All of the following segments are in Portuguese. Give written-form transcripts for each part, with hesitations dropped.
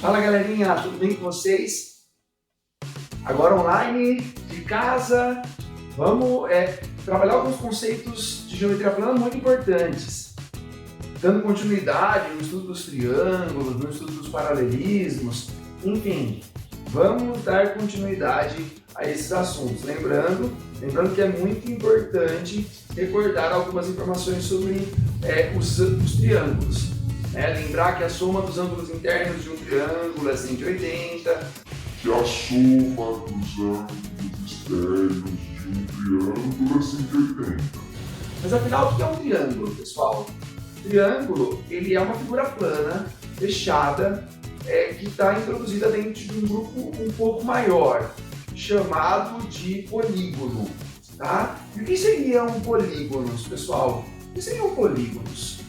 Fala galerinha, tudo bem com vocês? Agora online, de casa, vamos trabalhar alguns conceitos de geometria plana muito importantes, dando continuidade no estudo dos triângulos, no estudo dos paralelismos, enfim, vamos dar continuidade a esses assuntos. Lembrando que é muito importante recordar algumas informações sobre os triângulos. Lembrar que a soma dos ângulos internos de um triângulo é 180. Que a soma dos ângulos externos de um triângulo é 180. Mas afinal, o que é um triângulo, pessoal? Triângulo, ele é uma figura plana, fechada, que está introduzida dentro de um grupo um pouco maior, chamado de polígono. Tá? E o que seriam polígonos, pessoal? O que seriam polígonos?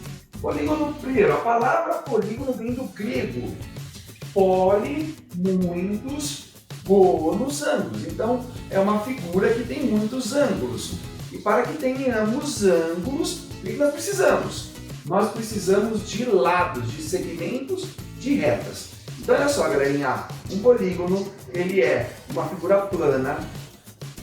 Polígono, primeiro, a palavra polígono vem do grego. Poli, muitos, gonos, ângulos. Então, é uma figura que tem muitos ângulos. E para que tenhamos ângulos, o que nós precisamos? Nós precisamos de lados, de segmentos, de retas. Então, olha só, galerinha, um polígono, ele é uma figura plana,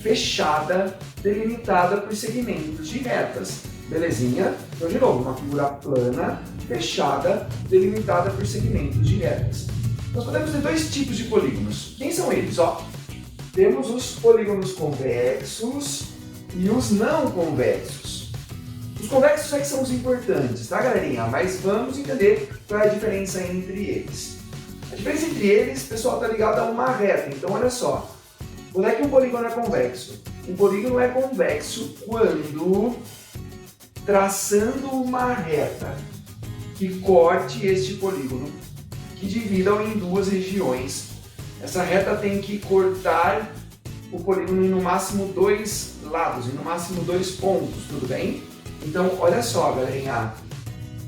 fechada, delimitada por segmentos de retas. Belezinha? Então, de novo, uma figura plana, fechada, delimitada por segmentos de retas. Nós podemos ter dois tipos de polígonos. Quem são eles? Temos os polígonos convexos e os não convexos. Os convexos é que são os importantes, tá, galerinha? Mas vamos entender qual é a diferença entre eles. A diferença entre eles, pessoal, está ligada a uma reta. Então, olha só. Quando é que um polígono é convexo? Um polígono é convexo quando traçando uma reta que corte este polígono, que dividam em duas regiões. Essa reta tem que cortar o polígono em no máximo dois lados, em no máximo dois pontos, tudo bem? Então, olha só, galerinha,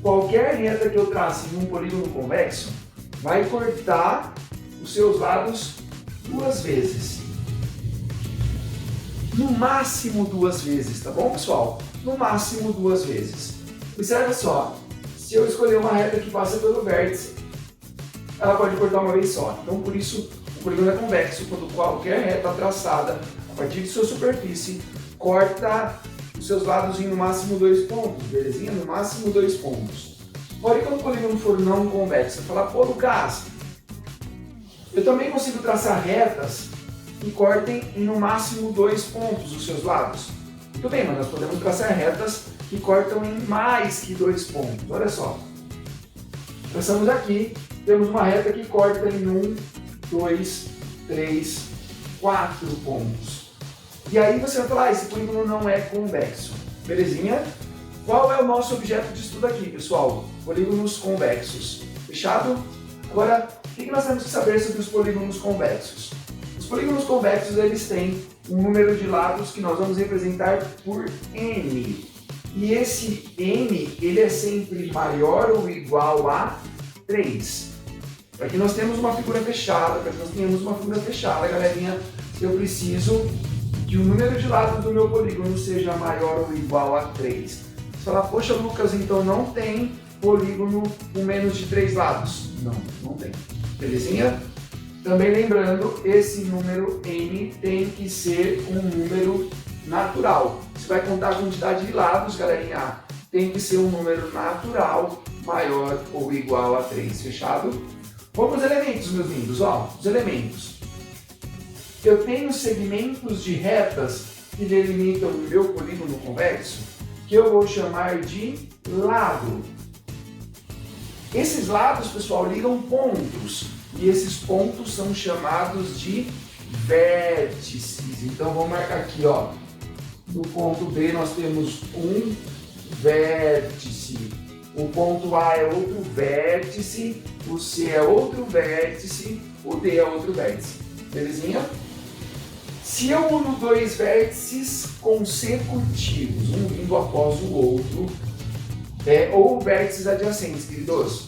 qualquer reta que eu trace em um polígono convexo vai cortar os seus lados duas vezes. No máximo duas vezes, tá bom, pessoal? No máximo duas vezes. Observa só, se eu escolher uma reta que passa pelo vértice, ela pode cortar uma vez só. Então, por isso, o polígono é convexo quando qualquer reta traçada a partir de sua superfície corta os seus lados em no máximo dois pontos, belezinha? No máximo dois pontos. Porém, quando o polígono for não convexo, você fala, pô, Lucas, eu também consigo traçar retas que cortem em no máximo dois pontos os seus lados. Muito bem, mas nós podemos traçar retas que cortam em mais que dois pontos. Olha só. Traçamos aqui, temos uma reta que corta em 1, 2, 3, 4 pontos. E aí você vai falar, esse polígono não é convexo. Belezinha? Qual é o nosso objeto de estudo aqui, pessoal? Polígonos convexos. Fechado? Agora, o que nós temos que saber sobre os polígonos convexos? Os polígonos convexos, eles têm um número de lados que nós vamos representar por n. E esse n, ele é sempre maior ou igual a 3. Para que nós tenhamos uma figura fechada, galerinha, eu preciso que o número de lados do meu polígono seja maior ou igual a 3. Você fala, poxa, Lucas, então não tem polígono com menos de 3 lados? Não tem. Belezinha? Também lembrando, esse número n tem que ser um número natural. Você vai contar a quantidade de lados, galerinha, tem que ser um número natural maior ou igual a 3, fechado? Vamos aos elementos, meus lindos, os elementos. Eu tenho segmentos de retas que delimitam o meu polígono convexo, que eu vou chamar de lado. Esses lados, pessoal, ligam pontos. E esses pontos são chamados de vértices. Então, vamos marcar aqui, no ponto B nós temos um vértice. O ponto A é outro vértice, o C é outro vértice, o D é outro vértice. Belezinha? Se eu uno dois vértices consecutivos, um vindo após o outro, ou vértices adjacentes, queridos,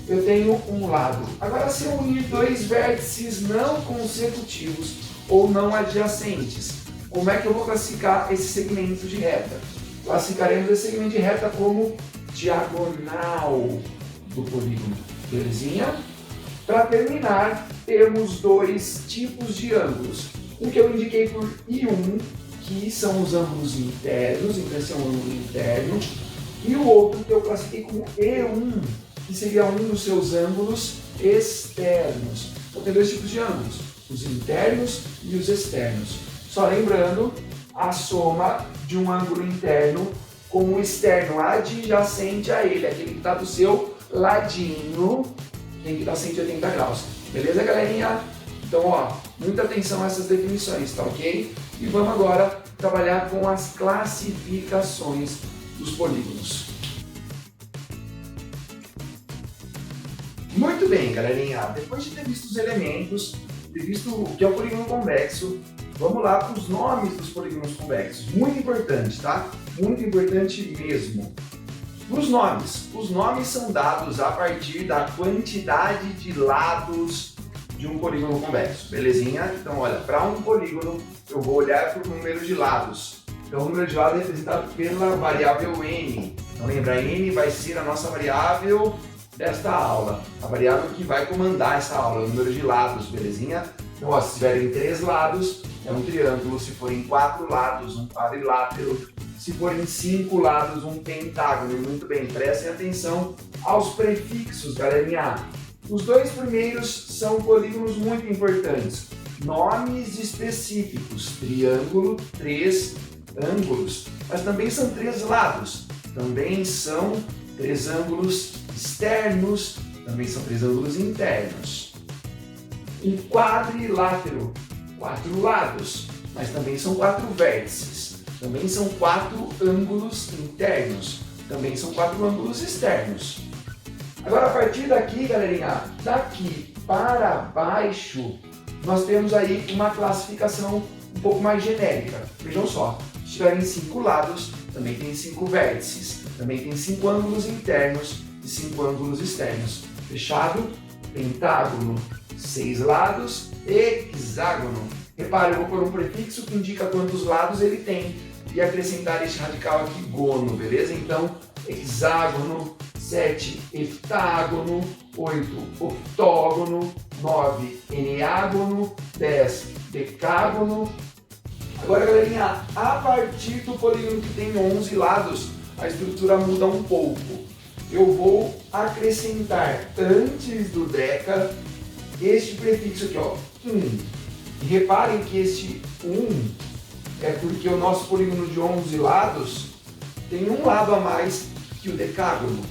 eu tenho um lado. Agora, se eu unir dois vértices não consecutivos ou não adjacentes, como é que eu vou classificar esse segmento de reta? Classificaremos esse segmento de reta como diagonal do polígono. Belezinha? Para terminar, temos dois tipos de ângulos. Um que eu indiquei por I1, que são os ângulos internos, então esse é um ângulo interno, e o outro que eu classifiquei como E1, que seria um dos seus ângulos externos. Então tem dois tipos de ângulos, os internos e os externos. Só lembrando, a soma de um ângulo interno com o externo adjacente a ele, aquele que está do seu ladinho, tem que estar 180 graus. Beleza, galerinha? Então, ó, muita atenção a essas definições, tá ok? E vamos agora trabalhar com as classificações dos polígonos. Muito bem, galerinha. Depois de ter visto os elementos, ter visto o que é o polígono convexo, vamos lá para os nomes dos polígonos convexos. Muito importante, tá? Muito importante mesmo. Os nomes são dados a partir da quantidade de lados de um polígono convexo, belezinha? Então, olha, para um polígono, eu vou olhar para o número de lados. Então, o número de lados é representado pela variável n. Então, lembra, n vai ser a nossa variável desta aula, a variável que vai comandar essa aula, o número de lados, belezinha? Então, ó, se tiverem 3 lados, é um triângulo. Se forem 4 lados, um quadrilátero. Se forem 5 lados, um pentágono. Muito bem, prestem atenção aos prefixos, galerinha. Os dois primeiros são polígonos muito importantes. Nomes específicos, triângulo, 3 ângulos. Mas também são 3 lados. Também são 3 ângulos externos. Também são 3 ângulos internos. Um quadrilátero, 4 lados. Mas também são 4 vértices. Também são 4 ângulos internos. Também são 4 ângulos externos. Agora, a partir daqui, galerinha, daqui para baixo, nós temos aí uma classificação um pouco mais genérica. Vejam só, se tiverem 5 lados, também tem 5 vértices. Também tem 5 ângulos internos e 5 ângulos externos. Fechado? Pentágono, 6 lados, hexágono. Repare, eu vou pôr um prefixo que indica quantos lados ele tem e acrescentar este radical aqui, gono, beleza? Então, hexágono, 7 heptágono, 8 octógono, 9 eneágono, 10 decágono. Agora, galerinha, a partir do polígono que tem 11 lados, a estrutura muda um pouco. Eu vou acrescentar antes do deca este prefixo aqui, ó, 1. E reparem que este 1 é porque o nosso polígono de 11 lados tem um lado a mais que o decágono.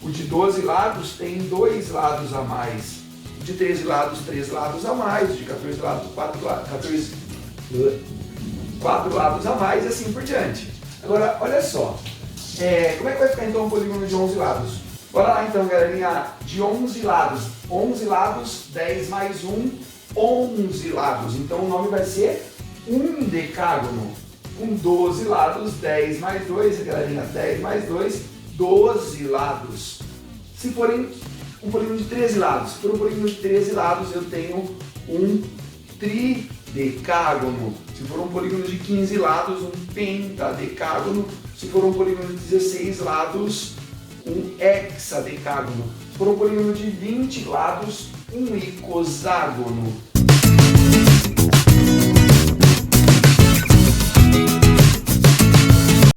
O de 12 lados tem 2 lados a mais. O de 13 lados, 3 lados a mais. O de 14 lados, 4 lados a mais e assim por diante. Agora, olha só. Como é que vai ficar então um polígono de 11 lados? Bora lá então, galerinha. De 11 lados. 11 lados, 10 mais 1, 11 lados. Então o nome vai ser um decágono. Com 12 lados, 10 mais 2, galerinha. 10 mais 2, 12 lados. Se forem um polígono de 13 lados. Se for um polígono de 13 lados, eu tenho um tridecágono. Se for um polígono de 15 lados, um pentadecágono. Se for um polígono de 16 lados, um hexadecágono. Se for um polígono de 20 lados, um icoságono.